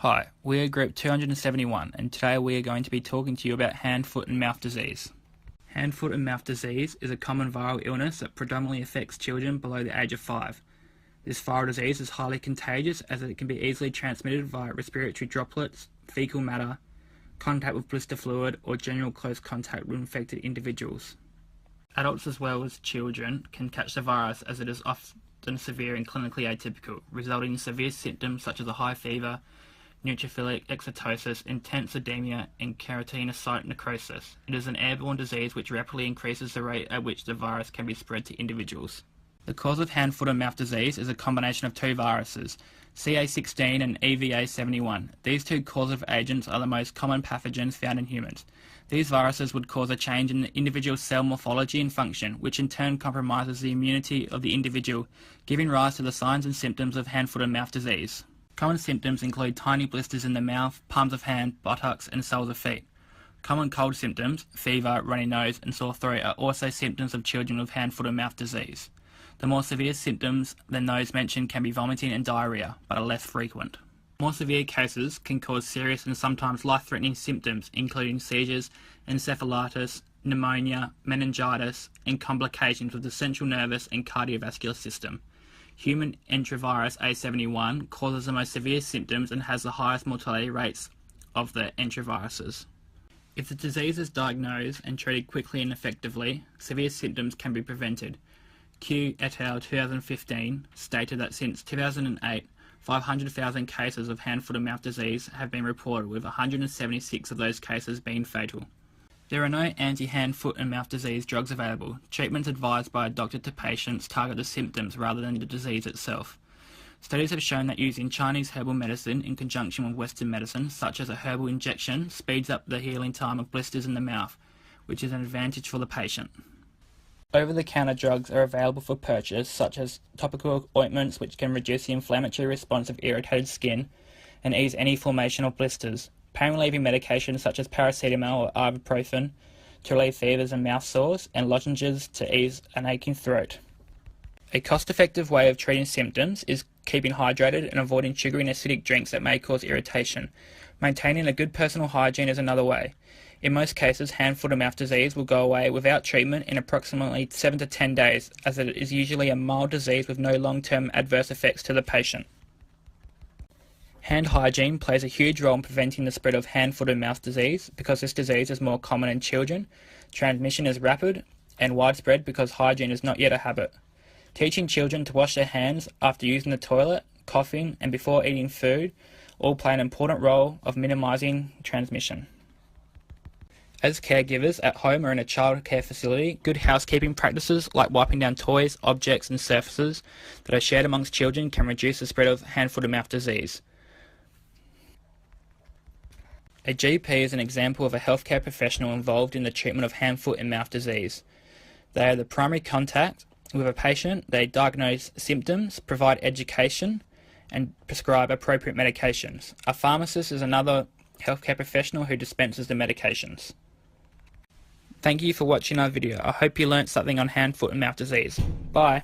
Hi, we are group 271 and today we are going to be talking to you about hand, foot and mouth disease. Hand, foot and mouth disease is a common viral illness that predominantly affects children below the age of 5. This viral disease is highly contagious as it can be easily transmitted via respiratory droplets, fecal matter, contact with blister fluid or general close contact with infected individuals. Adults as well as children can catch the virus as it is often severe and clinically atypical, resulting in severe symptoms such as a high fever, neutrophilic exotosis, intense edema, and keratinocyte necrosis. It is an airborne disease which rapidly increases the rate at which the virus can be spread to individuals. The cause of hand, foot and mouth disease is a combination of two viruses, CA16 and EVA71. These two causative agents are the most common pathogens found in humans. These viruses would cause a change in the individual's cell morphology and function, which in turn compromises the immunity of the individual, giving rise to the signs and symptoms of hand, foot and mouth disease. Common symptoms include tiny blisters in the mouth, palms of hand, buttocks and soles of feet. Common cold symptoms, fever, runny nose and sore throat are also symptoms of children with hand, foot and mouth disease. The more severe symptoms than those mentioned can be vomiting and diarrhea, but are less frequent. More severe cases can cause serious and sometimes life-threatening symptoms, including seizures, encephalitis, pneumonia, meningitis, and complications with the central nervous and cardiovascular system. Human enterovirus A71 causes the most severe symptoms and has the highest mortality rates of the enteroviruses. If the disease is diagnosed and treated quickly and effectively, severe symptoms can be prevented. Q et al. 2015 stated that since 2008, 500,000 cases of hand, foot and mouth disease have been reported, with 176 of those cases being fatal. There are no anti-hand, foot and mouth disease drugs available. Treatments advised by a doctor to patients target the symptoms rather than the disease itself. Studies have shown that using Chinese herbal medicine in conjunction with Western medicine, such as a herbal injection, speeds up the healing time of blisters in the mouth, which is an advantage for the patient. Over-the-counter drugs are available for purchase, such as topical ointments which can reduce the inflammatory response of irritated skin and ease any formation of blisters. Pain-relieving medications such as paracetamol or ibuprofen to relieve fevers and mouth sores, and lozenges to ease an aching throat. A cost-effective way of treating symptoms is keeping hydrated and avoiding sugary and acidic drinks that may cause irritation. Maintaining a good personal hygiene is another way. In most cases, hand, foot and mouth disease will go away without treatment in approximately 7 to 10 days, as it is usually a mild disease with no long-term adverse effects to the patient. Hand hygiene plays a huge role in preventing the spread of hand, foot and mouth disease because this disease is more common in children, transmission is rapid and widespread because hygiene is not yet a habit. Teaching children to wash their hands after using the toilet, coughing and before eating food all play an important role of minimising transmission. As caregivers at home or in a child care facility, good housekeeping practices like wiping down toys, objects and surfaces that are shared amongst children can reduce the spread of hand, foot and mouth disease. A GP is an example of a healthcare professional involved in the treatment of hand, foot and mouth disease. They are the primary contact with a patient, they diagnose symptoms, provide education and prescribe appropriate medications. A pharmacist is another healthcare professional who dispenses the medications. Thank you for watching our video. I hope you learnt something on hand, foot and mouth disease. Bye.